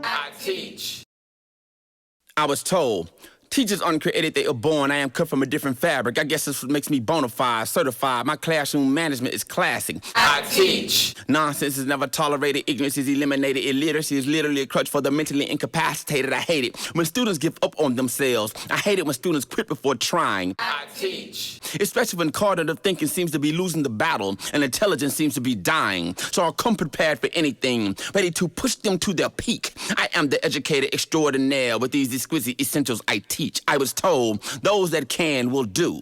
iTeach. I was told, teachers uncreated, they are born. I am cut from a different fabric. I guess this what makes me bona fide, certified. My classroom management is classic. iTeach. Nonsense is never tolerated. Ignorance is eliminated. Illiteracy is literally a crutch for the mentally incapacitated. I hate it when students give up on themselves. I hate it when students quit before trying. iTeach. Especially when cognitive thinking seems to be losing the battle and intelligence seems to be dying. So I'll come prepared for anything, ready to push them to their peak. I am the educator extraordinaire with these exquisite essentials I teach. I was told those that can will do,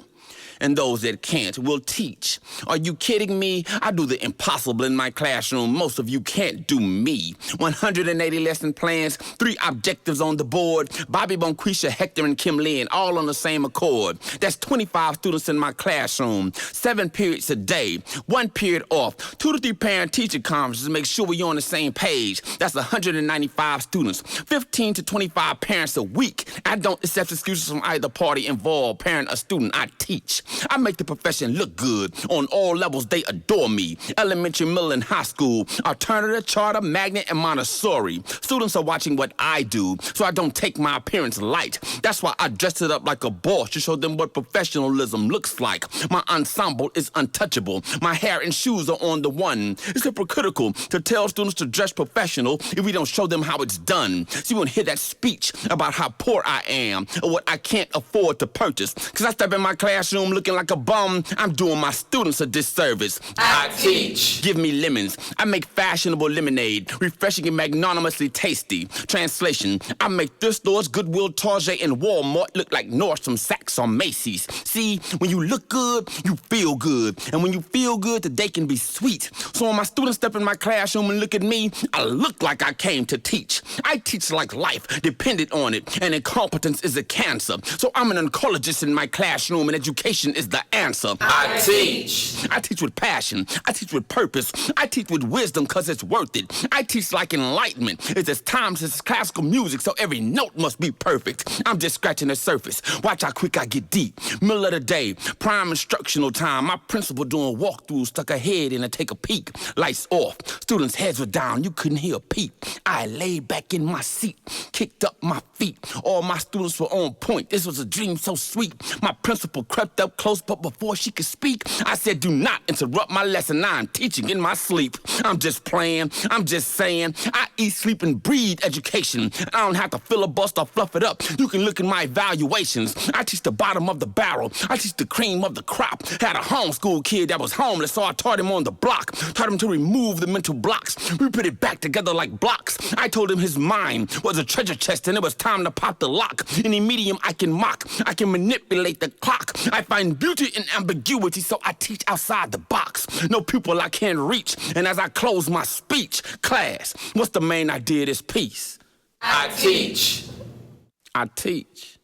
and those that can't will teach. Are you kidding me? I do the impossible in my classroom. Most of you can't do me. 180 lesson plans, 3 objectives on the board. Bobby, Bonquisha, Hector, and Kim Lynn, all on the same accord. That's 25 students in my classroom. 7 periods a day, 1 period off. 2 to 3 parent-teacher conferences to make sure we're on the same page. That's 195 students, 15 to 25 parents a week. I don't accept excuses from either party involved, parent or student. I teach. I make the profession look good. On all levels, they adore me. Elementary, middle, and high school. Alternative, charter, magnet, and Montessori. Students are watching what I do, so I don't take my appearance light. That's why I dress it up like a boss to show them what professionalism looks like. My ensemble is untouchable. My hair and shoes are on the one. It's hypocritical to tell students to dress professional if we don't show them how it's done. So you won't hear that speech about how poor I am or what I can't afford to purchase. Because I step in my classroom looking like a bum, I'm doing my students a disservice. iTeach. Give me lemons. I make fashionable lemonade, refreshing and magnanimously tasty. Translation, I make thrift stores, Goodwill, Target, and Walmart look like Nordstrom, Saks, or Macy's. See, when you look good, you feel good. And when you feel good, the day can be sweet. So when my students step in my classroom and look at me, I look like I came to teach. I teach like life depended on it, and incompetence is a cancer. So I'm an oncologist in my classroom, and education is the answer. iTeach. I teach with passion. I teach with purpose. I teach with wisdom because it's worth it. I teach like enlightenment. It's as time since classical music, so every note must be perfect. I'm just scratching the surface. Watch how quick I get deep. Middle of the day, prime instructional time. My principal doing walkthroughs, stuck her head in and take a peek. Lights off. Students' heads were down. You couldn't hear a peep. I laid back in my seat, kicked up my feet. All my students were on point. This was a dream so sweet. My principal crept up close, but before she could speak, I said, do not interrupt my lesson. I'm teaching in my sleep. I'm just playing. I'm just saying. I eat, sleep, and breathe education. I don't have to filibuster or fluff it up. You can look at my evaluations. I teach the bottom of the barrel. I teach the cream of the crop. Had a homeschool kid that was homeless, so I taught him on the block. Taught him to remove the mental blocks. We put it back together like blocks. I told him his mind was a treasure chest, and it was time to pop the lock. Any medium I can mock. I can manipulate the clock. I find beauty in ambiguity, so I teach outside the box. No pupil I can't reach. And as I close my speech, class, what's the main idea of this piece? iTeach. I teach.